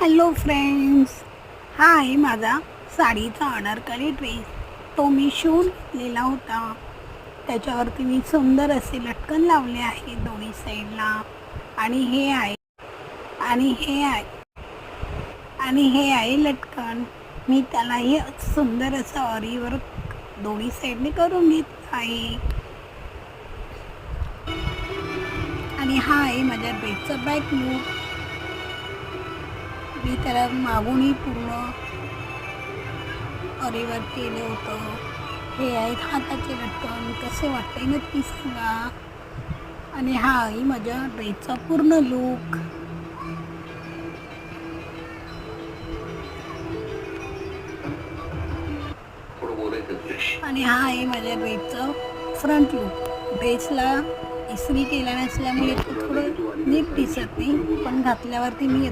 Hello friends, हा आहे माझा साडीचा अनारकली ड्रेस. तो मी शिवून घेतलेला होता. त्याच्यावरती मी सुंदर असे लटकन लावले आहे दोन्ही साईडला. आणि हे आहे आणि हे आहे आणि हे आहे लटकन. मी त्यालाही सुंदर असं ऑरीवर्क दोन्ही साईडने करून घेतलं आहे. आणि हा आहे माझ्या ड्रेसचा बॅक लूक. मी त्याला मागूनही पूर्ण ऑरीवर्क केलं होतं. हे आहेत हाताचे लटकन. कसे वाटते नक्की सांगा. आणि हा आहे माझ्या ड्रेसचा पूर्ण लूक. आणि हा आहे माझ्या ड्रेसचं फ्रंट लूक. ड्रेसला इस्त्री केला नसल्यामुळे तो थोडं नीट दिसत नाही, पण घातल्यावरती मी